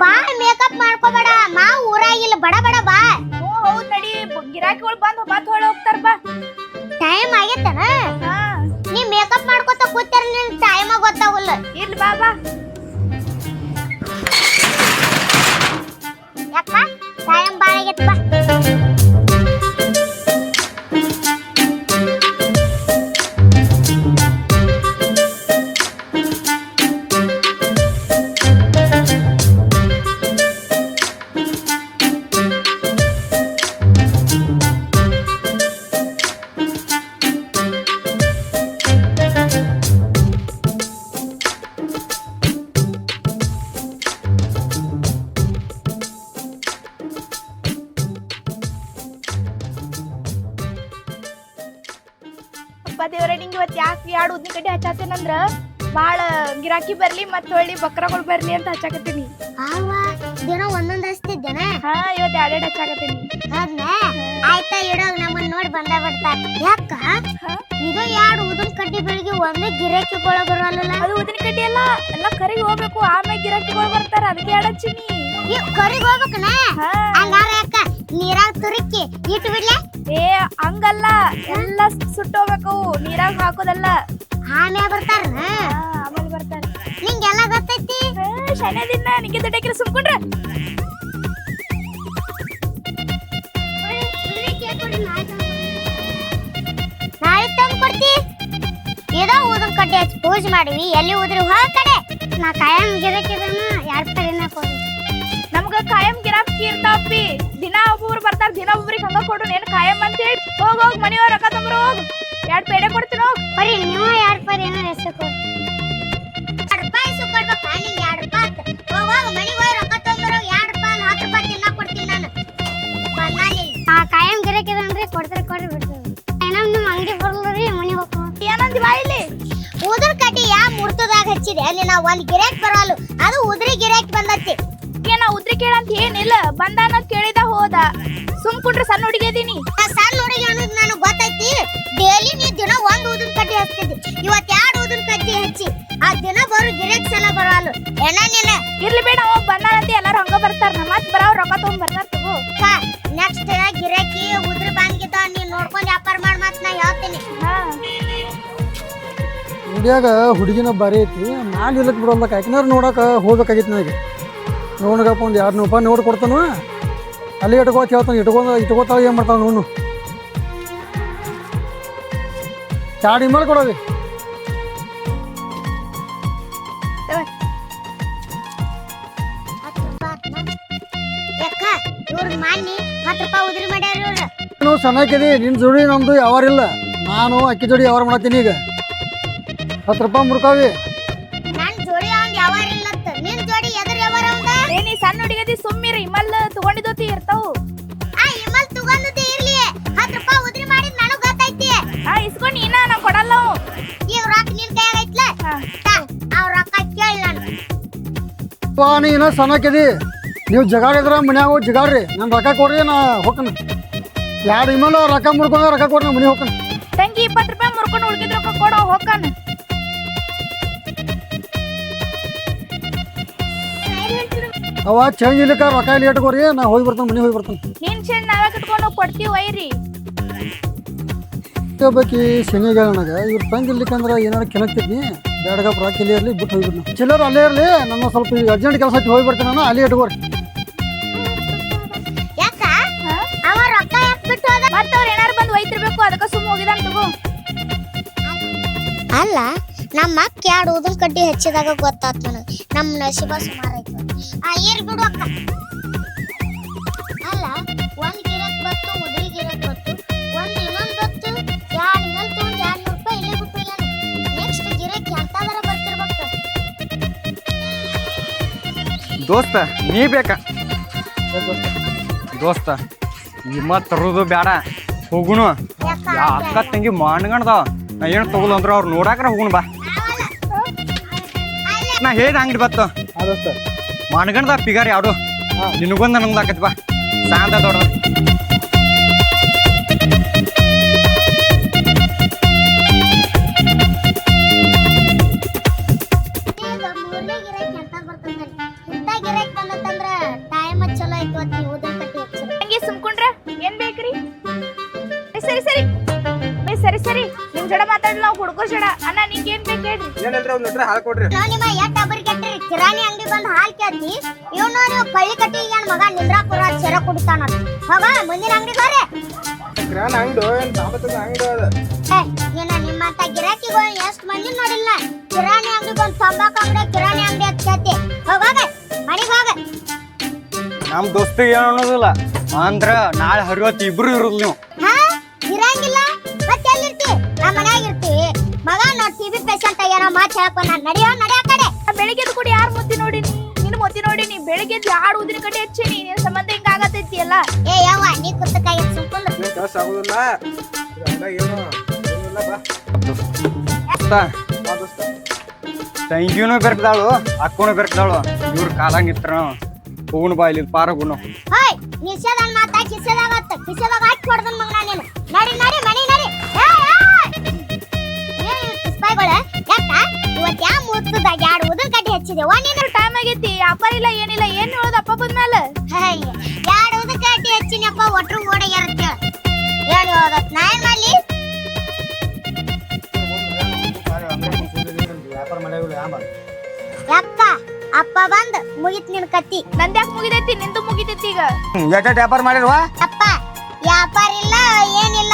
ಬಾ ಮೇಕಪ್ ಮಾಡ್ಕೋಬೇಡ ಮಾ ಊರಾಗಿಲ್ಲ ಬಡ ಬಡ ಬಾ ಹೌದ್ ನಡಿ ಗಿರಾಕಿಗಳು ಬಂದ್ ಮತ್ ಹೊಳ ಹೋಗ್ತಾರ ಬಾ ಟೈಮ್ ಆಗೈತನ ಹಾ ನೀ ಮೇಕಪ್ ಮಾಡ್ಕೋತ ಕೂತಾರ ನಿನ್ ಟೈಮ್ ಗೊತ್ತಾಗಲ್ಲ ಇರ್ಲಿ ಬಾ ಬಾ ಯಾಕ ಟೈಮ್ ಬಾಳ ಆಗೈತಿ ಬಾ ದೇವ್ರ ನಿಂಗೆ ಇವತ್ತು ಯಾಕೆ ಎರಡು ಉದ್ದಿನ ಕಡ್ಡಿ ಹಚ್ಚಾತೇನಂದ್ರ ಬಾಳ ಗಿರಾಕಿ ಬರ್ಲಿ ಮತ್ ಹೊಳ್ಳಿ ಬಕ್ರಗಳು ಬರ್ಲಿ ಅಂತ ಹಚ್ಚಾಕತ್ತೀನಿ ದಿನ ಒಂದೊಂದ್ ಹಚ್ತಿದ್ದೇನ ಹಾ ಇವತ್ತು ಎರಡೆರಡು ಹಚ್ಚಾಕತ್ತೀನಿ ಹೌದ್ನ ಆಯ್ತಾ ಇಡೋಗ್ ನಮ್ಮನ್ನ ನೋಡಿ ಬಂದ ಬಿಡ್ತಾರ ಯಾಕ ಇದು ಎರಡು ಉದಿನ ಕಡ್ಡಿ ಬೆಳಿಗ್ಗೆ ಒಂದೇ ಗಿರಾಕಿಗಳು ಬರಲ್ಲ ಅದು ಉದ್ದಿನ ಕಡ್ಡಿ ಎಲ್ಲ ಕರಿಗೆ ಹೋಗ್ಬೇಕು ಆಮೇಲೆ ಗಿರಾಕಿಗಳು ಬರ್ತಾರ ಅದಕ್ಕೆ ಎರಡು ಹಚ್ಚಿನಿ ಈ ಕರಿಗೆ ಹೋಗ್ಬೇಕನ ಹಂಗಾರ ಯಾಕ ನೀರಾಗ ತುರುಕಿ ಇಟ್ಟು ಬಿಡ್ಲೆ ಏ ಹಂಗಲ್ಲ ಎಲ್ಲ ಸುಟ್ಟೋಗ್ಬೇಕು ನೀರಾಗ ಹಾಕೋದಲ್ಲ ಆಮೇಲೆ ಬರ್ತಾರ ಆಮೇಲೆ ಬರ್ತಾರ ನಿಂಗೆಲ್ಲ ಗೊತ್ತೈತಿ ಶನೇ ದಿನ ನಿಂಗೆ ದುಡ್ಡಕ್ಕಿರ ಸುಮ್ಕೊಂಡ್ರ ನಾಳೆ ತಂದು ಕೊಡ್ತಿ ಏನೋ ಊದನ್ ಕಡ್ಡಿ ಹಚ್ಚಿ ಪೂಜೆ ಮಾಡಿವಿ ಎಲ್ಲಿ ಊದ್ರಿ ಹೋಗ ಕಡೆ ನಾ ಕಾಯಂ ಗಿರಕಿದನು ಎರಡು ಪರಿನ ಕೊಡು ನಮ್ಗ ಕಾಯಂ ಗಿರಾಕಿ ಇರ್ತಾವಪ್ಪಿ ದಿನ ಒಬ್ಬೊಬ್ರು ಬರ್ತಾರ ದಿನ ಒಬ್ಬರಿಗೆ ಹಂಗ ಕೊಡು ನೇನು ಕಾಯಂ ಅಂತ ಹೇಳಿ ಹೋಗ್ ಮನೆಯವ್ರ ರೊಕ್ಕ ತಂಬ್ರ ಹೋಗ್ ಎರಡು ಪೇಡೆ ಕೊಡ್ತೀನಿ ಹೋಗ್ ಬರೀ ನೀವು ಎರಡು ಪರಿ ಏನೋ ಹೆಸರು ಕೊಡು ರೂಪಾಯಿ ಕೊಡ್ಬೇಕು ನಿಂಗೆ 2 ರೂಪಾಯಿ ಹೋಗ ಮನೆಗೆ ಹೋಗಿ ರೊಕ್ಕ ತಂದ್ರು 2 ರೂಪಾಯಿ 10 ರೂಪಾಯಿ ತಿನ್ನ ಕೊಡ್ತೀನಿ ನಾನು ಬಂದಾನಿ ಆ ಕಾಯಂ ಗಿರಕಿದನ್ರಿ ಕೊಡ್ತಾರೆ ಕೊಡ್ರಿ ಬಿಡ್ತೀವಿ ಏನೋ ನಿಮ್ಮ ಅಂಗಡಿ ಬರ್ಲ್ರಿ ಮನೆಗೆ ಹೋಗ್ಕೊಂಡು ಏನಂದಿ ಬಾ ಇಲ್ಲಿ ಉದ್ರ ಕಡ್ಡಿ ಯಾ ಮುರ್ತದಾಗ ಹಚ್ಚಿದೆ ಅಲ್ಲಿ ನಾವು ಒಂದು ಗಿರಾಕಿ ಬರಲ್ಲ ಅದು ಉದ್ರಿ ಗಿರಾಕಿ ಬಂದತಿ ಏನ ಉದ್ರಿ ಕೇಳಂತ ಏನಿಲ್ಲ ಬಂದಾನ ಕೇಳಿದ ಹೋದ ಸುಮ್ಕೊಂಡ್ರೆ ಸಣ್ಣ ಹುಡುಗಿ ಅದೀನಿ ಸಣ್ಣ ಹುಡುಗಿ ಅನ್ನೋದು ನನಗೆ ಗೊತ್ತೈತಿ ಡೈಲಿ ನೀ ದಿನ ಒಂದು ಉದಿನ ಕಡ್ಡಿ ಹಚ್ತಿದ್ದಿ ಇವತ್ತು 2 ಉದಿನ ಕಡ್ಡಿ ಹಚ್ಚಿ ಆ ದಿನ ಬರೋ ಗಿರಾಕಿ ಸಲ ಬರಲ್ಲ ಏನ ನೀನ ಇರ್ಲಿ ಬೇಡ ಅವ ಬಂದಾನಂತ ಎಲ್ಲಾರು ಹಂಗ ಬರ್ತಾರ ಮತ್ ಬರಾವ್ ರೊಕ್ಕ ತಗೊಂಡ್ ಬರ್ತಾರ ತಗೋ ನೆಕ್ಸ್ಟ್ ಗಿರಾಕಿ ಉದ್ರ ಬಂದಿದ್ದ ನೀನ್ ನೋಡ್ಕೊಂಡು ವ್ಯಾಪಾರ ಮಾಡಿ ಮತ್ ನಾ ಹೇಳ್ತೀನಿ ಇಂಡಿಯಾಗ ಹುಡುಗಿನ ಬಾರಿ ಐತಿ ನಾನು ಇಲ್ಲಕ್ಕೆ ಬಿಡೋಲ್ಲ ಯಾಕಂದ್ರೆ ನೋಡಕ್ಕೆ ಹೋಗ್ಬೇಕಾಗಿತ್ತು ನನಗೆ ನೋಡ್ಗಪ್ಪ ಒಂದು 200 ರೂಪಾಯಿ ನೋಡಿ ಕೊಡ್ತಾನು ಅಲ್ಲಿ ಇಟ್ಕೋತ ಹೇಳ್ತಾನೆ ಇಟ್ಕೋತಾವ ಏನು ಮಾಡ್ತಾವ ನೋಡು ಚಾಡಿ ಮೇಲೆ ಕೊಡೋವಿ ಯಾಕ ಇವ್ರ ಮಾನ್ನಿ 10 ರೂಪಾಯಿ ಉದ್ರಿ ಮಾಡ್ಯಾರ ಇವ್ರ ನೀನು ಸಣ್ಣಕ್ಕಿದಿ ನಿನ್ನ ಜೋಡಿ ನಮ್ದು ಯಾವಾರಿಲ್ಲ ನಾನು ಅಕ್ಕಿ ಜೋಡಿ ಯಾವಾರ ಮಾಡತ್ತೀನಿ ಈಗ 10 ರೂಪಾಯಿ ಮುರ್ಕಾವಿ ನನ್ ಜೋಡಿ ಅವ್ನ್ ಯಾವಾರ ಇಲ್ಲತ್ತ ನಿನ್ ಜೋಡಿ ಎದುರು ಯಾವಾರ ಅವಂದ ಏನಿ ಸಣ್ಣ ಹುಡುಗದಿ ಸುಮ್ಮಿರಿ ಇಮಲ್ ತಗೊಂಡಿದ್ದೋತಿ ಇರ್ತಾವು ಆ ಇಮಲ್ ತಗೊಂಡದಿ ಇರ್ಲಿ 10 ರೂಪಾಯಿ ಉದ್ರಿ ಮಾಡಿದ್ ನನಗೆ ಗೊತ್ತೈತಿ ಇಸ್ಕೊಂಡ್ ನೀನ ನಾ ಕೊಡಲ್ಲ ಅವು ಈಗ ರೊಕ್ಕ ನಿನ್ ಕೈಯಾಗ ಐತ್ಲ ಅವ್ರ ರೊಕ್ಕ ಕೇಳಿ ನಾನು ನೀನು ಸಣ್ಣಕ್ಕಿದಿ ನೀವು ಜಗಾಡಿದ್ರೆ ಮನ್ಯಾಗ ಹೋಗಿ ಜಗಾಡ್ರಿ ನಾನು ರೊಕ್ಕ ಕೊಡ್ರಿ ನಾ ಹೋಗ್ಕನ 2 ಇಮೇಲೆ ರೊಕ್ಕ ಮುಡ್ಕೊಂಡ ರೊಕ್ಕ ಕೊಡ್ರಿ ನಾ ಮನೆ ಹೋಗ್ಕನ ತಂಗಿ 20 ರೂಪಾಯಿ ಮುರ್ಕೊಂಡು ಉಳ್ಕಿದ್ ರೊಕ್ಕ ಕೊಡೋ ಹೋಗ್ಕನ್ ಅವ ಚೇಂಜ್ ಇಲ್ಲಿಕ ರೊಕ್ಕ ಇಲ್ಲಿ ಇಟ್ಕೋರಿ ನಾ ಹೋಗಿ ಬರ್ತಾನೆ ಮನೆ ಹೋಗಿ ಬರ್ತಾನೆ ನಿನ್ ಚೆಂಡ್ ನಾವೇ ಕಟ್ಕೊಂಡು ಕೊಡ್ತೀವಿ ಒಯ್ರಿ ಒಬ್ಬಾಕಿ ಶನಿಗೆ ನನಗೆ ಇವ್ರು ತಂಗಿ ಇರ್ಲಿಕ್ಕಂದ್ರೆ ಏನಾರು ಕೆಣಕ್ತಿದ್ನಿ ಬೇಡಗಪ್ಪ ರೊಕ್ಕ ಇಲ್ಲಿ ಇರಲಿ ಬಿಟ್ಟು ಹೋಗ್ಬಿಡ್ತೀನಿ ಚಿಲ್ಲರು ಅಲ್ಲೇ ಇರಲಿ ನನ್ನ ಸ್ವಲ್ಪ ಈಗ ಅರ್ಜೆಂಟ್ ಕೆಲಸ ಐತಿ ಹೋಗಿ ಬರ್ತೀನಿ ನಾನು ಅಲ್ಲಿ ಇಟ್ಕೋರಿ ಯಾಕ ಅವ ರೊಕ್ಕ ಯಾಕೆ ಬಿಟ್ಟು ಹೋದ ಮತ್ತೆ ಅವ್ರು ಏನಾರು ಬಂದು ಒಯ್ತಿರ್ಬೇಕು ಅದಕ್ಕೆ ಸುಮ್ಮ ಹೋಗಿದಾನ ತಗೋ ಅಲ್ಲ ನಮ್ಮ ಅಕ್ಕ 2 ಉದಿನ ಕಡ್ಡಿ ಹಚ್ಚಿದಾಗ ಗೊತ್ತಾತ್ ನನಗೆ ನಮ್ಮ ನಸೀಬ ಸುಮಾರು ಐತಿ ಏರ್ ಬಿಡು ಅಕ್ಕ ಅಲ್ಲ ಒಂದ್ ಗಿರಾಕ್ ಬತ್ತು ಉದ್ರಿ ಗಿರಾಕ್ ಬತ್ತು ಒಂದ್ ಇನ್ನೊಂದ್ ಬತ್ತು 2 ಇನ್ನೊಂದ್ ತಗೊಂಡ್ 200 ರೂಪಾಯಿ ಇಲ್ಲೇ ಬಿಟ್ಟು ನೆಕ್ಸ್ಟ್ ಗಿರಾಕ್ ಎಂತಾದರ ಬರ್ತಿರ್ಬೇಕು ದೋಸ್ತ ನೀ ಬೇಕಾ ದೋಸ್ತ ನಿಮ್ಮ ತರೋದು ಬೇಡ ಹೋಗುನು ಅಕ್ಕ ತಂಗಿ ಮಾಡ್ಗಣ್ದಾವ ನಾ ಏನು ತಗೋಲ್ಲ ಅಂದ್ರೆ ಅವ್ರು ನೋಡಾಕ್ರ ಹೋಗುಣ ಬಾ ನಾ ಹೇಳಿದ ಅಂಗಡಿ ಬತ್ತು ಮಾಡ್ಗಣ್ದ ಪಿಗಾರಿ ಯಾವ್ದು ನಿನಗೊಂದು ನನಗೊಂದು ಆಕತಿ ಬಾ ಸಾಂದ ದೊಡ್ಡ ಮೂರನೇ ಗಿರಾಕ್ ಎಂತ ಬರ್ತಂದ್ರೆ ಇಂಥ ಗಿರಾಕ್ ಬಂದಂತ ಆಯ್ತು ಅಂತ ನೀವು ಉದ್ರ ಕಟ್ಟಿ ಹಚ್ಚಿರಿ. ಹಂಗೆ ಸುಮ್ಕೊಂಡ್ರ ಏನ್ ಬೇಕ್ರಿ? ಸರಿ ಸರಿ ಸರಿ ಸರಿ ನಿಮ್ ಜಡ ಮಾತಾಡ್ಲಿ ನಾವು ಹುಡುಗರ ಜಡ. ಅಣ್ಣ ನಿಂಗೆ ಏನ್ ಬೇಕು ಹೇಳ್ರಿ? ಏನಲ್ರಿ ಒಂದ್ ಲೀಟರ್ ಹಾಲು ಕೊಡ್ರಿ. ನಾವು ನಿಮ್ಮ ಎಟ್ ಡಬ್ಬರಿ ಕಟ್ಟಿರಿ ಕಿರಾಣಿ ಅಂಗಡಿ ಬಂದು ಹಾಲು ಕೇಳ್ತಿ ಇವನು ನೀವು ಕಳ್ಳಿ ಕಟ್ಟಿ ಏನ್ ಮಗ ನಿಂದ್ರಾಪುರ ಸೆರ ಕುಡಿತಾನ ಹೋಗ ಮುಂದಿನ ಅಂಗಡಿ ಬಾರೆ. ಕಿರಾಣಿ ಅಂಗಡಿ ಏನ್ ತಾಮತದ ಅಂಗಡಿ ಅದ. ಏನ ನಿಮ್ಮಂತ ಗಿರಾಕಿಗಳು ಎಷ್ಟ್ ಮಂದಿ ನೋಡಿಲ್ಲ. ಕಿರಾಣಿ ಅಂಗಡಿ ಬಂದು ತಂಬಾಕು ಅಂಗಡಿ ಕಿರಾಣಿ ಅಂಗಡಿ ಅಂತ ಕೇಳ್ತಿ. ಹೋಗ ಮನೆಗೆ ಹೋಗ. ನಮ್ ದೋಸ್ತಿಗೆ ಏನು ಅನ್ನೋದಿಲ್ಲ ಅಂದ್ರ ನಾಳೆ ಹರಿವತ್ತು ಇಬ್ರು ಇರೋದು ನೀವು. ಹಾ ಇರಂಗಿಲ್ಲ ಮತ್ತೆ ಎಲ್ಲಿರ್ತಿ? ನಮ್ಮ ಮನ್ಯಾಗ ಇರ್ತೀವಿ ಮಗ ನೋಡ್ ಟಿಬಿ ಪೇಷಂಟ್ ಏನೋ ಮಾತು ಹೇಳ್ಕೊ ನಾನು ನಡಿಯೋ ನಡಿಯೋ ಕಡೆ. ಬೆಳಿಗ್ಗೆ ಕೂಡ ಯಾರು ಮುತ್ತಿ ನೋಡಿನಿ? ನಿನ್ ಮುತ್ತಿ ನೋಡಿನಿ. ಬೆಳಿಗ್ಗೆ ಯಾರು ಉದಿನ ಕಡೆ ಹಚ್ಚಿನಿ. ನಿನ್ ಸಂಬಂಧ ಹಿಂಗ ಆಗತೈತಿ ಎಲ್ಲ. ಏ ಯವ್ವ ನೀ ಕುತ್ತ ಕೈ ಸುಮ್ಕೊಂಡು ಏನ್ ಕೆಲಸ ಆಗೋದಿಲ್ಲ. ತಂಗಿನೂ ಬೆರ್ಕದಾಳು ಅಕ್ಕನೂ ಬೆರ್ಕದಾಳು. ಇವ್ರ ಕಾಲಾಗ ನಿತ್ರ ಹೋಗುಣ ಬಾ ಇಲ್ಲಿ ಪಾರಗುಣ. ಹೋಯ್ ನಿಷೇಧನ್ ಮಾತಾ ಕಿಸೆದಾಗತ್ತ ಕಿಸೆದಾಗ ಹಾಕಿ ಹೊಡೆದನ್ ಮಗ ನೀನು. ನಡಿ ನಡಿ ಮನಿ ನಡಿ. ಏನ್ ಕಿಸ್ಬಾಯ್ಗಳ ಯಾಕ ಇವತ್ತು ಯಾವ ಮುಹೂರ್ತದಾಗ ಎರಡು ಉದನ್ ಕಡ್ಡಿ ಹಚ್ಚಿದೆವ ನೀನು? ಟೈಮ್ ಆಗೈತಿ ವ್ಯಾಪಾರ ಇಲ್ಲ ಏನಿಲ್ಲ. ಏನ್ ಹೇಳೋದು ಅಪ್ಪ ಬಂದ್ಮೇಲ? ಎರಡು ಉದನ್ ಕಡ್ಡಿ ಹಚ್ಚಿನಪ್ಪ ಒಟ್ರು ಓಡ ಇರುತ್ತೆ ಹೇಳಿ ಹೋದತ್ ನಾ ಏನ್ ಮಾಡ್ಲಿ? ಯಾಕ ಅಪ್ಪ ಬಂದ್ ಮುಗಿತ್ ನಿನ್ ಕತ್ತಿ. ನಂದ್ಯಾಕ್ ಮುಗಿದೈತಿ? ನಿಂದು ಮುಗಿದೈತಿ ಈಗ. ಎಷ್ಟ ವ್ಯಾಪಾರ ಮಾಡಿರುವ? ಅಪ್ಪ ವ್ಯಾಪಾರ ಇಲ್ಲ ಏನಿಲ್ಲ.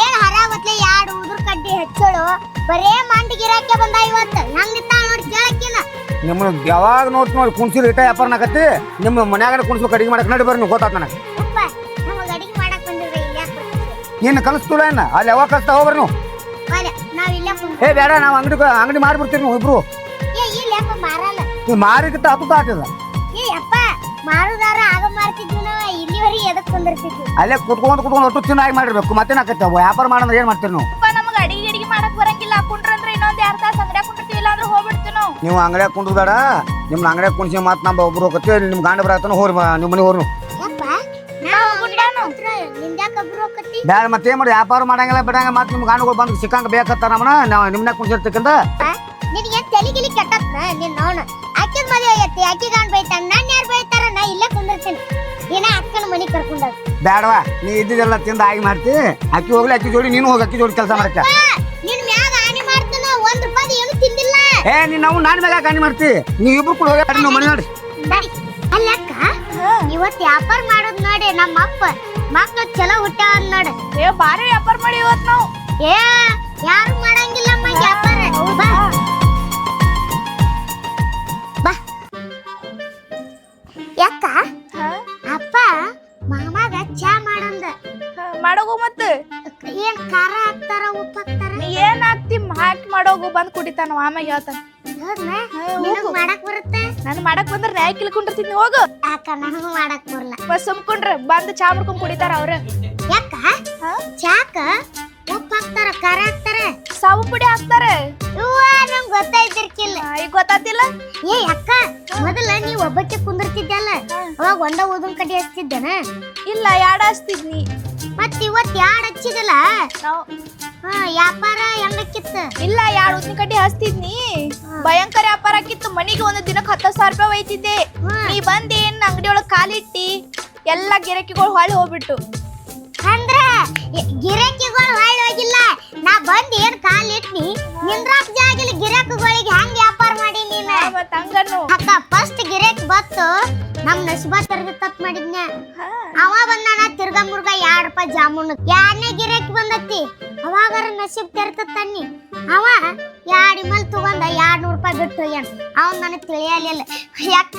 ಏನ್ ಹರಾವತ್ಲೆ ಎರಡು ಉದುರ್ ಕಡ್ಡಿ ಹೆಚ್ಚೋಳು ಬರೇ ಮಂಡಿ ಗಿರಾಕಿ ಬಂದ ಇವತ್ತು. ನಂಗ್ ನಿಂತ ನೋಡಿ ಕೇಳಕ್ಕಿನ ನಿಮ್ಮನ್ನ ಯಾವಾಗ ನೋಡಿ ಕುಣ್ಸಿರಿ ಇಟ್ಟ ವ್ಯಾಪಾರ ಆಗತ್ತಿ. ನಿಮ್ಮ ಮನ್ಯಾಗ ಕುಣ್ಸ್ಬೇಕು ಅಡಿಗೆ ಮಾಡಕ್ ನಡಿ ಬರ್ರಿ ನೀವು ಗೊತ್ತಾತ ನನಗೆ. ಅಪ್ಪ ನಮಗ್ ಅಡಿಗೆ ಮಾಡಕ್ ಬಂದಿದ್ರೆ ಇಲ್ಲೇ ಕುಂತ್ರಿ. ಏನು ಕಲಿಸ್ತುಳ ಏನ ಅಲ್ಲಿ ಯಾವಾಗ ಕಲಿಸ್ತಾ ಹೋಗ್ರಿ ನೀವು. ನಾವ್ ಇಲ್ಲೇ ಕುಂತ್ರಿ. ಏ ಬೇಡ ನಾವು ಅಂಗಡಿ ಮಾಡ್ಬಿಡ್ತೀರಿ ನೀವು ಇಬ್ರು. ಏ ಇಲ್ಲಪ್ಪ ಮಾರಲ್ಲ. ನೀವು ಮಾರಿಗಿತ್ತ ಹತ್ತು ಹಾಕಿಲ್ಲ ಏ ಅಪ್ಪ ಮಾರುದಾರ ಆಗ ಮಾರ್ತಿದ್ವಿ ನಾವ್ ಇಲ್ಲಿವರೆಗೆ ಎದಕ್ ಕುಂದಿರ್ತಿದ್ವಿ. ಅಲ್ಲೇ ಕುತ್ಕೊಂಡು ಒಟ್ಟು ಚೆನ್ನಾಗಿ ಮಾಡಿರ್ಬೇಕು. ಮತ್ತೇನಾಕತ್ತೆ ವ್ಯಾಪಾರ ಮಾಡಂದ್ರೆ ಏನ್ ಮಾಡ್ತೀರಿ ನೀವು? ಅಪ್ಪ ನಮಗ ಅಡಿಗೆ ಮಾಡಕ್ ಬರಂಗಿಲ್ಲ. ಕುಂಡ್ರಂದ್ರೆ ಇನ್ನೊಂದ್ 2 ತಾಸು ಅಂಗಡಿಯಾಗ ಕುಂಡಿರ್ತೀವಿ. ಇಲ್ಲ ಅಂದ್ರೆ ಹೋಗ್ಬಿಡ್ತೀವಿ ನಾವು. ನೀವು ಅಂಗಡಿಯಾಗ ಕುಂಡ್ರು ಬೇಡ. ನಿಮ್ನ ಅಂಗಡಿಯಾಗ ಕುಣ್ಸಿ ಮಾತು ನಮ್ಮ ಒಬ್ರು ಹೋಗತ್ತೆ. ನಿಮ್ ಗಾಂಡ ಬರತ್ತಾನ ಹೋರಿ ನಿಮ್ಮ ಮನೆ ಹೋರಿ. ಯಪ್ಪ ನಾವು ಗುಂಡಾನು ನಿಂದ್ಯಾಕ ಒಬ್ರು ಹೋಗತ್ತಿ? ಬೇಡ ಮತ್ತೇನ್ ಮಾಡಿ ವ್ಯಾಪಾರ ಮಾಡಂಗಿಲ್ಲ ಬಿಡಂಗ ಮತ್ತೆ ನಿಮ್ ಗಾಂಡಗಳು ಬಂದು ಸಿಕ್ಕಂಗ ಬೇಕತ್ತ ನಮ್ಮನ್ನ ನಾವು ನಿಮ್ನ ಕುಣ್ಸಿರ್ತಕ್ಕಂತ. ನಿನಗೆ ತೆಲಿಗಿಲಿ ಕೆಟ್ಟತ್ನ ನಿನ್ನ ಅವನು ಅಕ್ಕಿದ ಮದುವೆ ಐತಿ. ಅಕ್ಕಿ ಗಾಂಡ್ ಬೈತಾನ ನಾನು ಯಾರು ಬೈತಾರ? ನಾ ಇಲ್ಲೇ ಕುಂದಿರ್ತೀನಿ. ಏನ ಅಕ್ಕನ ಮನಿ ಕರ್ಕೊಂಡ ಬೇಡವಾ ನೀ ಇದ್ದಿದ್ದೆಲ್ಲ ತಿಂದ ಆಗಿ ಮಾಡ್ತಿ. ಅಕ್ಕಿ ಹೋಗ್ಲಿ ಅಕ್ಕಿ ಜೋಡಿ ನೀನು ಹೋಗಿ ಅಕ್ಕಿ ಜೋಡಿ ಕೆಲಸ ಮಾಡಕ್ಕ. ನಿನ್ ಮ್ಯಾಗ ಆನೆ ಮಾಡ್ತಾನ 1 ರೂಪಾಯಿ ಏನು ತಿಂದಿಲ್ಲ. ಏ ನೀನ್ ನಾವು ನಾನ್ ಮ್ಯಾಗ ಕಾಣಿ ಮಾಡ್ತಿ. ನೀವ್ ಇಬ್ರು ಕೂಡ ಹೋಗಿ ನೀವು ಮನೆ ನೋಡಿ. ಅಲ್ಲ ಅಕ್ಕ ಇವತ್ತು ವ್ಯಾಪಾರ ಮಾಡೋದ್ ನೋಡಿ ನಮ್ಮ ಅಪ್ಪ ಮಕ್ಳು ಚಲೋ ಹುಟ್ಟಾವ ನೋಡು. ಏ ಬಾರಿ ವ್ಯಾಪಾರ ಮಾಡಿ ಇವತ್ ನಾವು. ಏ ಯಾರು ಮಾಡಂಗಿಲ್ಲಮ್ಮ ವ್ಯಾಪಾರ. ಬಾ ಬಾ ಯಾಕ ಅಪ್ಪ ಮಾಮಾಗ ಚಾ ಮಾಡಂದ. ಮಾಡೋಗು ಮತ್ತ ಏನ್ ಖಾರ ಹಾಕ್ತಾರ ಉಪ್ಪು ಹಾಕ್ತಾರ? ನೀ ಏನ್ ಹಾಕ್ತಿ ಹಾಕಿ ಮಾಡೋಗು ಬಂದ್ ಕುಡಿತಾನ. ಆಮ್ಯಾಗ ಹೇಳ್ತಾನ. ಹೌದಾ ನಿನಗ್ ಮಾಡಕ್ ಬರುತ್ತೆ? ನಾನು ಮಾಡಕ್ ಬಂದ್ರ ನ್ಯಾಯ ಕಿಲ್ಕೊಂಡಿರ್ತೀನಿ. ಹೋಗು. ಯಾಕ ನನಗೂ ಮಾಡಕ್ ಬರಲ್ಲ. ಬಸ್ ಸುಮ್ಕೊಂಡ್ರ ಬಂದ್ ಚಾ ಮಾಡ್ಕೊಂಡ್ ಕುಡಿತಾರ ಅವ್ರ. ಯಾಕ ಚಾಕ ಉಪ್ಪು ಹಾಕ್ತಾರ ಖಾರ ಹಾಕ್ತಾರ ಸಾವು ಪುಡಿ ಹಾಕ್ತಾರ. ಇವ್ವ ನಂಗ್ ಗೊತ್ತಾಯ್ತಿರ್ಕಿಲ್ಲ. ಈಗ ಗೊತ್ತಾತಿಲ್ಲ. ಏ ಅಕ್ಕ ಮೊದಲ ನೀ ಒಬ್ಬಕ್ಕೆ ಕುಂದಿರ್ತಿದ್ದಲ್ಲ ಅವಾಗ ಒಂದ ಉದನ್ ಕಡ್ಡಿ ಹಚ್ತಿದ್ದೇನ? ಇಲ್ಲ 2 ಹಚ್ತಿದ್ನಿ. ಮತ್ ಇವತ್ 2 ಹಚ್ಚಿದಲ್ಲ ನಾವ್ ವ್ಯಾಪಾರ ಹೆಂಗಕ್ಕಿತ್ತ? ಇಲ್ಲ 2 ಉದ್ದಿನ ಕಡ್ಡಿ ಹಚ್ತಿದ್ನಿ. ಭಯಂಕರ ವ್ಯಾಪಾರ ಆಗಿತ್ತು. ಮನಿಗೆ ಒಂದ್ ದಿನಕ್ಕೆ 10,000 ರೂಪಾಯಿ ಒಯ್ತಿದ್ದೆ. ನೀ ಬಂದ್ ಏನ್ ಅಂಗಡಿ ಒಳಗ್ ಕಾಲಿಟ್ಟಿ ಎಲ್ಲಾ ಗಿರಾಕಿಗಳು ಹೊಳ್ಳಿ ಹೋಗ್ಬಿಟ್ಟು. ಅಂದ್ರ ಗಿರಾಕಿಗಳು ಹೊಳ್ಳಿ ಹೋಗಿಲ್ಲ. ನಾ ಬಂದ್ ಏನ್ ಕಾಲಿಟ್ನಿ ನಿಂದ್ರಾಕ್ ಜಾಗಿಲಿ ಗಿರಾಕಿಗಳಿಗೆ ಹೆಂಗ್ ವ್ಯಾಪಾರ ಮಾಡಿ ನೀನ? ಮತ್ ಹಂಗನ್ನು ಅಕ್ಕ ಫಸ್ಟ್ ಗಿರಾಕಿ ಬತ್ತು ನಮ್ ನಸಿಬಾ ತೆರೆದು ತಪ್ಪು ಮಾಡಿದ್ನ. ಅವ ಬಂದಾನ ತಿರ್ಗಾ ಮುರ್ಗಾ 2 ರೂಪಾಯಿ ಜಾಮೂನ್. 2ನೇ ಗಿರಾಕಿ ಬಂದತಿ ಅವಾಗಾರ ನಸೀಬ್ ತೆರ್ತತನ್ನಿ. ಅವ 2 ಇಮಲ್ ತಗೊಂಡ 200 ರೂಪಾಯಿ ಬಿಟ್ಟು ಹೋಗ್ಯಾನ. ಅವ್ನ್ ನನಗ್ ತಿಳಿಯಲಿಲ್ಲ. ಯಾಕ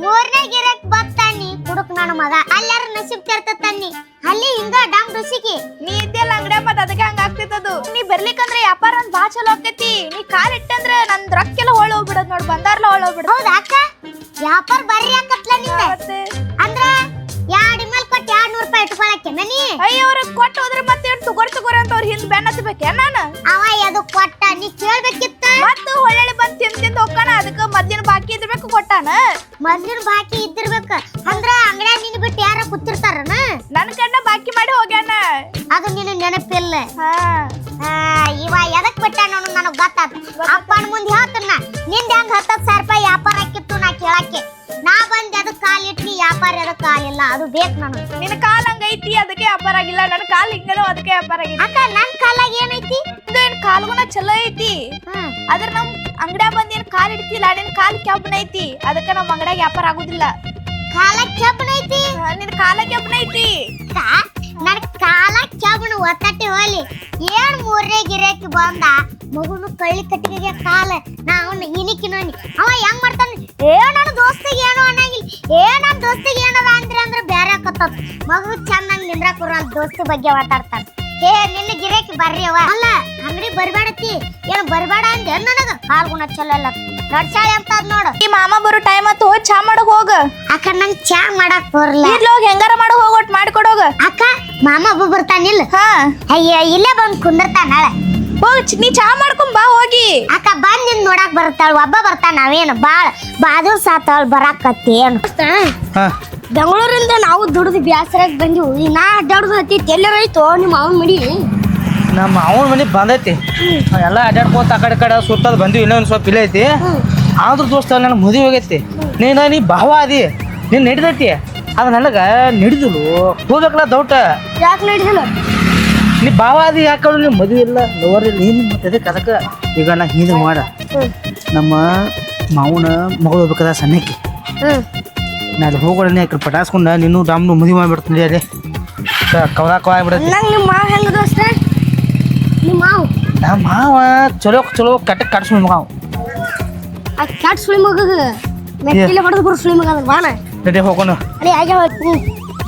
3ನೇ ಗಿರಾಕಿ ಬತ್ತಾನಿ ಕುಡುಕ್ ನನ್ನ ಮಗ ಅಲ್ಲಾರ ನಸೀಬ್ ತೆರ್ತತನ್ನಿ. ಅಲ್ಲಿ ಹಿಂಗ ಡಮ್ ರುಸಿಗಿ ನೀ ಇದ್ದೆಲ್ಲ ಅಂಗಡಿ ಮತ್ ಅದಕ್ಕೆ ಹಂಗ ಆಗ್ತಿತ್ತದು. ನೀ ಬರ್ಲಿಕ್ಕಂದ್ರೆ ವ್ಯಾಪಾರ ಅಂತ ಬಾ ಚಲೋ ಆಕೈತಿ. ನೀ ಕಾಲ್ ಇಟ್ಟಂದ್ರ ನನ್ ರೊಕ್ಕೆಲ್ಲ ಹೊಳ್ ಹೋಗ್ಬಿಡದ್ ನೋಡ್. ಬಂದಾರ್ಲ ಹೊಳ್ ಹೋಗ್ಬಿಡ. ಹೌದಾ ಅಕ್ಕ ವ್ಯಾಪಾರ ಬರ್ರಿ ಆಕತ್ಲ ನಿಂದ. ಅಂದ್ರ 2 ಇಮಲ್ ಕೊಟ್ಟು 200 ರೂಪಾಯಿ ಇಟ್ಕೊಳಕ್ಕೆ ಮನಿ. ಅಯ್ಯ ಅವ್ರ ಕೊಟ್ಟು ಹೋದ್ರೆ ಮತ್ತೆ ತಗೋರ್ ಅಂತ ಅವ್ರ ಹಿಂದ್ ಬೆನ್ನ ಹತ್ಬೇಕೆ ನಾನು? ಅವ ಎದು ಕೊಟ್ಟ ನೀ ಕೇಳ್ಬೇಕಿತ್ತ? ಮತ್ತ ಹೊಳ್ಳಿ ಬಂದ್ ತಿಂದ್ ಹೋಗ್ತಾನ. ಅದಕ್ಕ ಮೊದ್ಲಿನ ಬಾಕಿ ಇದ್ರಬೇಕು ಕೊಟ್ಟಾನ. ಮೊದ್ಲಿನ ಬಾಕಿ ಇದ್ದಿರ್ಬೇಕ. ಅಂದ್ರ ಅಂಗಡ್ಯಾಗ ನಿನ್ ಬಿಟ್ಟು ಯಾರ ಕೂತಿರ್ತಾರನ? ನನ್ ಕಣ್ಣ ಬಾಕಿ ಮಾಡಿ ಹೋಗ್ಯಾನ. ಅದು ನಿನ್ನ ನೆನಪಿಲ್ಲ. ಇವ ಎದಕ್ ಬಿಟ್ಟ ನನಗ್ ಗೊತ್ತಾತ. ಅಪ್ಪನ ಮುಂದೆ ಹೇಳ್ತಾನ ನಿಂದ ಹೆಂಗ್ 10,000 ರೂಪಾಯಿ ವ್ಯಾಪಾರ ಆಕಿತ್ತು ನಾ ಕೇಳಕ್ಕೆ. ನಾ ಬಂದ್ ಅದಕ್ ಕಾಲಿಟ್ನಿ ವ್ಯಾಪಾರ ಅದಕ್ಕೆ ಕಾಲಿಲ್ಲ ಅದು ಬೇಕು ನನಗೆ. ನಿನ್ನ ಕಾಲ್ ಹಂಗೈತಿ ಅದಕ್ಕೆ ವ್ಯಾಪಾರ ಆಗಿಲ್ಲ, ನನ್ನ ಕಾಲ್ ಹಿಂಗದ ಅದಕ್ಕೆ ವ್ಯಾಪಾರ ಆಗಿಲ್ಲ. ಅಕ್ಕ ನನ್ ಕಾಲಾಗ ಏನೈತಿ? ಏನ್ ಕಾಲ್ಗುಣ ಚಲೋ ಐತಿ, ಹ್ಮ್ ಆದ್ರ ನಮ್ ಅಂಗಡ್ಯಾಗ ಬಂದ್ ಏನ್ ಕಾಲ್ ಇಡ್ತಿಲ್ಲ, ನಿನ್ ಕಾಲ್ ಕೆಬ್ಬನ ಐತಿ, ಅದಕ್ಕೆ ನಮ್ ಅಂಗಡ್ಯಾಗ ವ್ಯಾಪಾರ ಆಗುದಿಲ್ಲ. ಕಾಲಾಗ ಕೆಬ್ಬನೈತಿ? ನಿನ್ ಕಾಲ ಕೆಬ್ಬನ ಐತಿ. ನನ್ ಕಾಲಾಗ ಕೆಬ್ಬನ ಒತ್ತಟ್ಟೆ ಹೋಲಿ ಏನ್ ಮೂರನೇ ಗಿರಾಕಿ ಬಂದ ಮಗುನು ಕಳ್ಳಿ ಕಟ್ಟಿಗೆ ಕಾಲ ನಾ ಅವನ್ನ ಇನಿಕಿನೋನಿ ಅವ ಹೆಂಗ್ ಮಾಡ್ತಾನ ನನ್ನ ದೋಸ್ತಿಗೆ ಏನೋ ಅನ್ನಂಗಿಲ್ಲ ನನ್ನ ದೋಸ್ತಿಗೆ ಏನದ ಅಂದ್ರೆ ಬೇರೆ ಆಕತ್ತ ಮಗು ಚಂದಂಗ್ ನಿಂದ್ರಾಕ್ ಬರಲ್ಲ ದೋಸ್ತಿ ಬಗ್ಗೆ ಮಾತಾಡ್ತಾನ. ನಿನ್ನ ಗಿರಾಕಿ ಬರ್ರಿ ಅವ ಅಲ್ಲ ಅಂಗಡಿ ಬರ್ಬೇಡತಿ ಏನು ಬರ್ಬೇಡ ಅಂದೆ ನನಗ ಕಾಲ್ ಗುಣ ಚಲೋ ಇಲ್ಲ ನಡ್ಸಾಳಿ ಅಂತ ಅದ್ ನೋಡು. ಈ ಮಾಮ ಬರೋ ಟೈಮ್ ಆತು, ಹೋಗಿ ಚಾ ಮಾಡಕ್ ಹೋಗ. ಅಕ್ಕ ನಂಗ್ ಚಾ ಮಾಡಕ್ ಬರಲ್ಲ. ಹೋಗಿ ಹೆಂಗಾರ ಮಾಡ ಹೋಗೋಟ್ ಮಾಡ್ಕೊಡೋಗ. ಅಕ್ಕ ಮಾಮ ಒಬ್ಬ ಬರ್ತಾನಿಲ್ಲ? ಹಾ ಅಯ್ಯ ಇಲ್ಲೇ ಬಂದ್ ಕುಂದಿರ್ತಾನ ನಾಳೆ. ಹೋಗಿ ನೀ ಚಾ ಮಾಡ್ಕೊಂಡ್ ಬಾ ಹೋಗಿ. ಅಕ್ಕ ಬಂದ್ ನಿನ್ ನೋಡಾಕ್ ಬರುತ್ತಾಳ ಒಬ್ಬ ಬರ್ತಾನ ನಾವೇನು ಬಾದು ಸಾತಾಳ ಬರಾಕತ್ತಿ ಏನು ಬೆಂಗಳೂರಿಂದ ನಾವು ದುಡ್ದು ಬ್ಯಾಸರಾಗಿ ಬಂದಿವು ನಾ ಅಡ್ಡಾಡುದು ಹತ್ತಿ ಎಲ್ಲರ ಐತೋ ನಿಮ್ಮ ಅವನ್ ಮಡಿ. ನಮ್ಮ ಅವನ ಮನೆ ಬಂದೈತಿ ಎಲ್ಲ ಅಡ್ಡಾಡ್ಕೋತ ಆ ಕಡೆ ಸುತ್ತದ ಬಂದಿವಿ ಇನ್ನೊಂದು ಸ್ವಲ್ಪ ಇಲ್ಲ ಐತಿ. ಆದ್ರೂ ದೋಸ್ತ ನನಗೆ ಮದುವೆ ಹೋಗೈತಿ, ನೀ ಭಾವ ಅದಿ ನೀನು ನಡಿದೈತಿ, ಅದು ನನಗೆ ನಡಿದಿಲ್ಲ ಹೋಗ್ಬೇಕಲ್ಲ ದೌಟ. ಯಾಕೆ ನಡಿದಿಲ್ಲ? ನೀ ಭಾವ ಅದಿ ಯಾಕಂದ್ರೆ ನೀವು ಮದುವೆ ಇಲ್ಲ ಲವರ್ ಇಲ್ಲ ಏನು ಮತ್ತೆ ಅದಕ್ಕೆ ಈಗ ನಾ ಹಿಂದೆ ಮಾಡ ನಮ್ಮ ಮಾವನ ಮಗಳು ಹೋಗ್ಬೇಕದ ಸಣ್ಣಕ್ಕೆ ನಾ ಅಲ್ಲಿ ಹೋಗೋಣ ಈ ಕಡೆ ಪಟಾಸ್ಕೊಂಡ ನೀನು ಡಾಮ್ನು ಮದುವೆ ಮಾಡಿಬಿಡ್ತೀನಿ ಅಲ್ಲಿ ಕವಾಗ್ಬಿಡತ್ತೆ. ನಂಗೆ ನಿಮ್ಮ ಮಾವ ಹೆಂಗ ದೋಸ್ತ? ನಿಮ್ಮ ಮಾವು ನಮ್ಮ ಮಾವ ಚಲೋ ಕಟ್ಟಕ್ಕೆ ಕಟ್ಸ್ಕೊಂಡ್ ಮಗ ಆ ಕ್ಯಾಟ್ ಸುಳಿ ಮಗಗ ಮೆಟ್ಟಿಲೆ ಹೊಡೆದು ಬರೋ ಸುಳಿ ಮಗ ಅದ ಬಾಣ ನಡಿ ಹೋಗೋಣ. ಅದೇ ಹಾಗೆ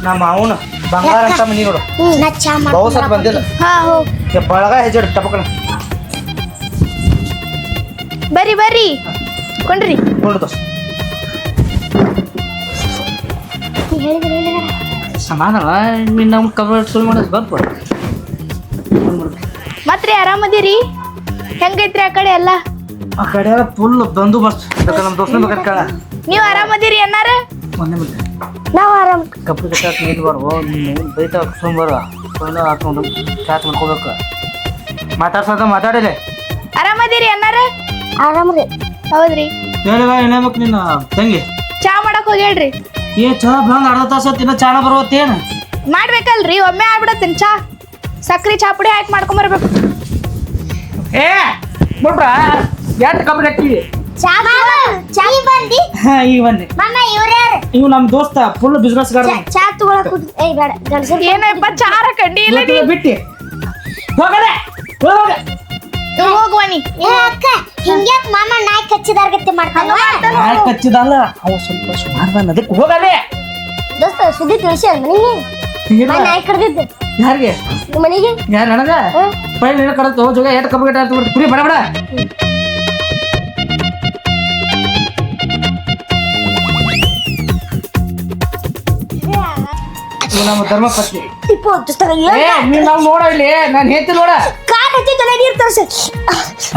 ನಮ್ಮ ಮಾವನ ಬಂಗಾರ ಅಂತ ಮನಿ ನೋಡು ನಾ ಚಾ ಬಹು ಸತ್ ಬಂದಿಲ್ಲ. ಹಾ ಹೋಗ್ ಬಳಗ ಹೆಜ್ಜೆ ಟಪಕಣ ಬರ್ರಿ ಬರ್ರಿ ಕೊಂಡ್ರಿ ನೋಡು ಸಮಾನ ನೀನು ನಮ್ಮ ಕಬರ್ ಸುಳ್ಳು ಮಾಡೋದು ಬಂತು. ಮತ್ರಿ ಆರಾಮದಿರಿ? ಹೆಂಗೈತ್ರಿ ಆ ಕಡೆ ಎಲ್ಲ? ಆ ಕಡೆ ಫುಲ್ ಬಂದೋಬಸ್ತ್ ಅದಕ್ಕೆ ನಮ್ಮ ದೋಸ್ತನ ಬೇಕಾದ್ರೆ ಕೇಳ. ನೀವ್ ಆರಾಮದಿರಿ ಅನ್ನಾರ? ಮೊನ್ನೆ ಬಿಟ್ಟೆ ನಾವು ಆರಾಮ್. ಕಬ್ಬು ಕಟ್ಟಾಕ ನೀರು ಬರೋ ನೀನು ಬೈತಾ ಸುಂಬರು ಫೋನ್ ಹಾಕೊಂಡು ಚಾಟ್ ಮಾಡ್ಕೋಬೇಕು. ಮಾತಾಡ್ಸೋದ ಮಾತಾಡಿಲ್ಲ. ಆರಾಮದಿರಿ ಅನ್ನಾರ? ಆರಾಮ್ರಿ. ಹೌದ್ರಿ. ಹೇಳಿವ ಏನೇಬೇಕು ನಿನ್ನ ತಂಗಿ ಚಾ ಮಾಡಕ್ ಹೋಗ್ಯಾಳ್ರಿ. ಚಾ ಬಂದ್ ಅರ್ಧ ತಾಸ ತಿನ್ನ ಚಾಣ ಬರುವತ್ತೇನು ಮಾಡ್ಬೇಕಲ್ರಿ, ಒಮ್ಮೆ ಆಗ್ಬಿಡತ್ತೀನಿ ಚಾ. ಸಕ್ರಿ ಚಾ ಪುಡಿ ಹಾಕಿ ಮಾಡ್ಕೊಂಬರ್ಬೇಕು. ಏ ಬಿಟ್ರ ಎಷ್ಟು ಕಬ್ಬು ಕಟ್ಟಿವಿ ಚಾ ಚಾ ಬಂದಿ ಈಗ ಬನ್ನಿ ಮಾಮ ಇವ್ರ್ಯಾರು? ಇವ್ ನಮ್ಮ ದೋಸ್ತ ಫುಲ್ ಬಿಸ್ನೆಸ್ ಚಾ ತಗೊಳಕ್ ಏಯ್ ಬೇಡ ಗಂಡಸರು ಏನಪ್ಪ ಚಾರ ಕಂಡಿ ಇಲ್ಲ ನೀ ಬಿಟ್ಟಿ ಹೋಗಲೆ ಹೋಗ ಹೋಗುವನಿ. ಏ ಅಕ್ಕ ಹಿಂಗ್ಯಾಕ್ ಮಾಮ ನಾಯಿ ಕಚ್ಚಿದಾರ್ಗತ್ತೆ ಮಾಡ್ತಾನ? ನಾಯಿ ಕಚ್ಚಿದಲ್ಲ ಅವ ಸ್ವಲ್ಪ ಸುಮಾರು ಅದಕ್ಕೆ ಹೋಗಲೆ ದೋಸ್ತ ಸುದ್ದಿ ತಿಳಿಸಿ ಮನೆಗೆ ನಾಯಿ ಕಡ್ದಿದ್ದೆ ಯಾರಿಗೆ ಮನೆಗೆ ಯಾರು ನನಗ ಪೈಲ್ ನೀನು ಕಡತ್ತು ಜೋಗ ಎಷ್ಟು ಕಬ್ಬು ಗಟ್ಟ ಆಯ್ತು ಕುರಿ ಬಡ ಬಡ ನಮ್ಮ ಧರ್ಮ ಪತ್ನಿ ಟಿಪ್ಪು ದೋಸ್ತ ಏ ನೀನು ನಾವು ನೋಡ ಇಲ್ಲಿ ನಾನು ಹೇಳ್ತೀನಿ ನೋಡ ಕಾರ್ ಹತ್ತಿತ್ತು ನೀರು ತೋರ್ಸಿ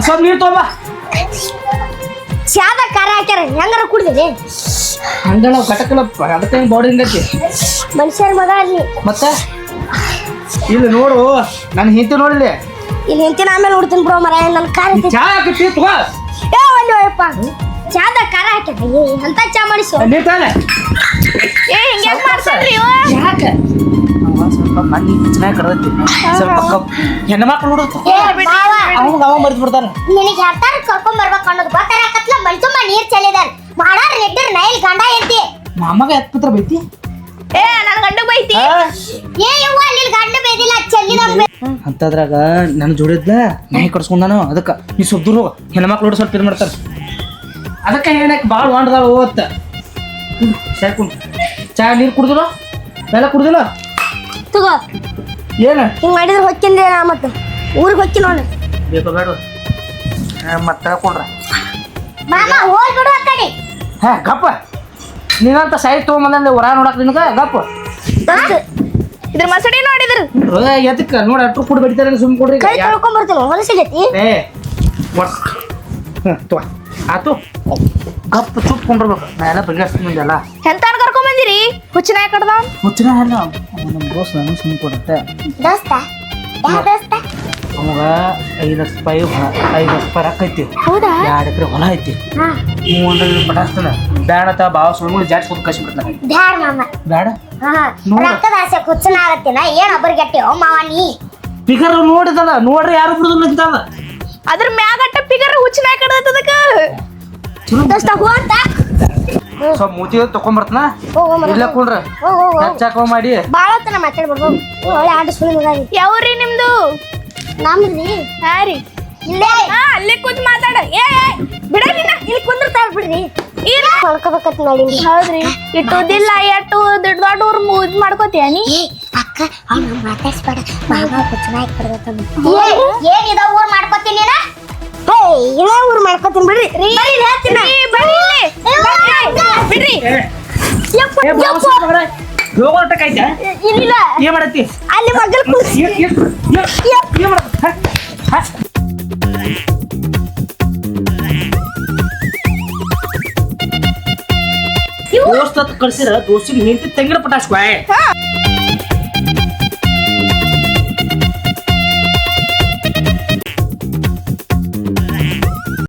ಸ್ವಲ್ಪ ನೀರು ತೊಗೊಂಬ ಚಾದ ಕಾರ ಹಾಕ್ಯಾರ ಹೆಂಗಾರ ಕುಡ್ದಿರಿ ಹಂಗ ನಾವು ಕಟಕಲ್ಲ ಅದಕ್ಕೆ ಬಾಡಿ ಹಿಂಗೈತಿ ಮನುಷ್ಯರ ಮಗ ಅಲ್ಲಿ ಮತ್ತೆ ಇಲ್ಲಿ ನೋಡು ನಾನು ಹಿಂತಿ ನೋಡಿಲಿ ಇಲ್ಲಿ ನಿಂತಿನ ಆಮೇಲೆ ನೋಡ್ತೀನಿ ಬಿಡೋ ಮರ ನನ್ನ ಕಾರ್ ಹತ್ತಿ ಚಾ ಹಾಕಿ ತಗೋ ಏ ಒಂದು ಅಯ್ಯಪ್ಪ ಚಾದ ಕಾರ ಹಾಕ್ಯಾರ ಅಂತ ಚಾ ಮಾಡಿಸು ನೀರು ತಾನೆ ಏ ಹಿಂಗೆ ಮಾಡ್ತಾನ್ರಿ ಇವ? ಯಾಕೆ ಸ್ವಲ್ಪ ಮಣ್ಣಿ ಚೆನ್ನಾಗಿ ಕಡ್ದೈತಿ ಸ್ವಲ್ಪ ಕಪ್ ಹೆಣ್ಮಕ್ಳು ನೋಡುತ್ತ ಅವಾಗ ಅವ ಮರ್ತು ಬಿಡ್ತಾನೆ. ನಿನಗೆ ಯಾರ್ತಾರ ಕರ್ಕೊಂಡ್ ಬರ್ಬೇಕು ಅನ್ನೋದು ಗೊತ್ತಾರಕತ್ಲ ಮಣ್ ತುಂಬ ನೀರ್ ಚೆಲ್ಲಿದಾರ ಮಾಡಾರ ರೆಡ್ಡರ್ ನೈಲ್ ಗಂಡ ಐತಿ ಮಾಮಗ ಎತ್ ಪತ್ರ ಬೈತಿ ಏ ನನ್ ಗಂಡ ಬೈತಿ. ಏ ಯವ್ವ ಅಲ್ಲಿ ಗಂಡ ಬೇದಿಲ್ಲ ಚೆಲ್ಲಿದ ಅಂತದ್ರಾಗ ನನ್ನ ಜೋಡಿದ್ಲ ನಾಯಿ ಕಡ್ಸ್ಕೊಂಡಾನು ಅದಕ್ಕೆ ನೀ ಸ್ವಲ್ಪ ದೂರ ಹೋಗ ಹೆಣ್ಮಕ್ಳು ನೋಡಿ ಸ್ವಲ್ಪ ಇದು ಮಾಡ್ತಾರೆ ಅದಕ್ಕೆ ಏನಕ್ಕೆ ಭಾಳ ವಾಂಡದಾಳ ಓತ್ತ ಸಾಕು ಚಾ ನೀರು ಕುಡ್ದಿಲ್ಲ ಎಲ್ಲ ಕುಡ್ದಿಲ್ಲ ತಗೋ ಏನು ಹಿಂಗ್ ಮಾಡಿದ್ರೆ ಹೊಕ್ಕಿಂದೆ ನಾ ಮತ್ತೆ ಊರಿಗೆ ಹೊಕ್ಕಿ ನೋಡು ಬೇಕೋ ಬೇಡ ಮತ್ತೆ ತಗೊಂಡ್ರ ಮಾಮ ಹೋಗ್ಬಿಡು ಆ ಕಡೆ ಹಾ ಗಪ್ಪ ನೀನಂತ ಸೈಡ್ ತೊಗೊಂಬಂದ್ರೆ ಹೊರ ನೋಡಕ್ ನಿನಗ ಗಪ್ಪ ಇದ್ರ ಮಸಡಿ ನೋಡಿದ್ರು ಎದಕ್ಕೆ ನೋಡಿ ಅಟ್ರು ಕುಡಿ ಬಡಿತಾರೆ ಸುಮ್ ಕೊಡ್ರಿ ಕೈ ತೊಳ್ಕೊಂಡ್ ಬರ್ತೀನಿ ಹೊಲಸಿಗೈತಿ ಏ ತೋ ಆತು ಗಪ್ಪ ಚುಪ್ ಕೊಂಡಿರ್ಬೇಕು ನಾ ಎಲ್ಲ ಬಗೆಹರಿಸ್ತೀನಿ ಎಲ್ಲ ಎಂತಾನ ಕರ್ಕೊಂಡ್ ಬಂದಿರಿ? ಹುಚ್ಚನಾಯ ಕಡ್ದ ಹುಚ್ಚಿನ ಅಲ್ಲ ನಮ್ಮ ದೋಸ್ತ ನಾನು ಸುಮ್ ಕೊಡುತ್ತೆ ದೋಸ್ತ ಯಾವ ದೋಸ್ತ ಅವಾಗ 5 ಲಕ್ಷ ರೂಪಾಯಿ 5 ಲಕ್ಷ ರೂಪಾಯಿ ರೊಕ್ಕ ಐತಿ ಹೌದಾ 2 ಎಕರೆ ಹೊಲ ಐತಿ ಹಾ 300 ಪಟಾಸ್ತನ ಬ್ಯಾಡತ ಬಾವ ಸುಳ್ಳು ಜಾಡ್ಸ್ಕೊಂಡು ಕಳ್ಸಿಬಿಡ್ತಾನೆ ಬ್ಯಾಡ ಮಾಮ ಬೇಡ ಹಾ ನೋಡು. ರೊಕ್ಕದ ಆಸೆ ಕುಚ್ಚನ ಆಗತ್ತಿನ ಏನ್ ಒಬ್ಬರಿಗೆ ಮಾವ ನೀ ಫಿಗರ್ ನೋಡಿದಲ್ಲ ನೋಡ್ರಿ ಯಾರು ಬಿಡುದಿಲ್ಲ ಅಂತಲ್ಲ ಅದ್ರ ಮ್ಯಾಗಟ್ಟ ಪಿಗರ್ ಹುಚ್ಚನ ಕಡದಕ್ಕ ದೋಸ್ತ ಹೋತ ಸ್ವಲ್ಪ ಮೂತಿ ತಕೊಂಬರ್ತನ ಹೋಗೋ ಇಲ್ಲ ಕುಂಡ್ರ ಹೆಚ್ಚಾಕ ಮಾಡಿ ಬಾಳ ಹೊತ್ತನ ಮಾತಾಡ್ಬಿಡ್ಬೋದು ಒಳ್ಳೆ ಆಟ ಸುಳ್ಳು ಮಗಾಗಿ ಯಾವ್ರಿ ನಿಮ್ದು ನಮ್ರಿ ಹಾ ರೀ ಇಲ್ಲೇ ಹಾ ಅಲ್ಲೇ ಕೂತ್ ಮಾತಾಡ ಏ ಬಿಡ ನಿನ್ನ ಇಲ್ಲಿ ಕುಂದಿರ್ತಾಳ ಬಿಡ್ರಿ ಇಲ್ಲ ಹೊಳ್ಕೋಬೇಕತ್ ಮಾಡೀನಿ ಹೌದ್ರಿ ಇಟ್ಟುದಿಲ್ಲ ಎಟ್ಟು ದೊಡ್ಡ ದೊಡ್ಡವ್ರು ಇದ್ ಮಾಡ್ಕೋತೀಯ ನೀ ಅಕ್ಕ ಅವ್ನ ಮಾತಾಡ್ಸ್ಬೇಡ ಮಾವ ಚೆನ್ನಾಗಿ ಕೊಡ್ಬೇಕಂತ ಏನ್ ಇದ ಊರ್ ಮಾಡ್ಕೊತೀನಿ ನೀನ ಇದ ಊರ್ ಮಾಡ್ಕೊತೀನಿ ಬಿಡ್ರಿ ಹೇಳ್ತೀನಿ ಬಿಡ್ರಿ ಹೋಗೋಟಕ್ಕೈತೆ ಇಲ್ಲ ಏನ್ ಮಾಡತ್ತಿ ಅಲ್ಲಿ ಮಗಲ್ ಏನ್ ಮಾಡತ್ತ ದೋಸ್ತ ಕಳ್ಸಿರ ದೋಸ್ತಿಗೆ ಹೆಂಡತಿ ತೆಂಗಿನ ಪಟಾಸ್ಕೊ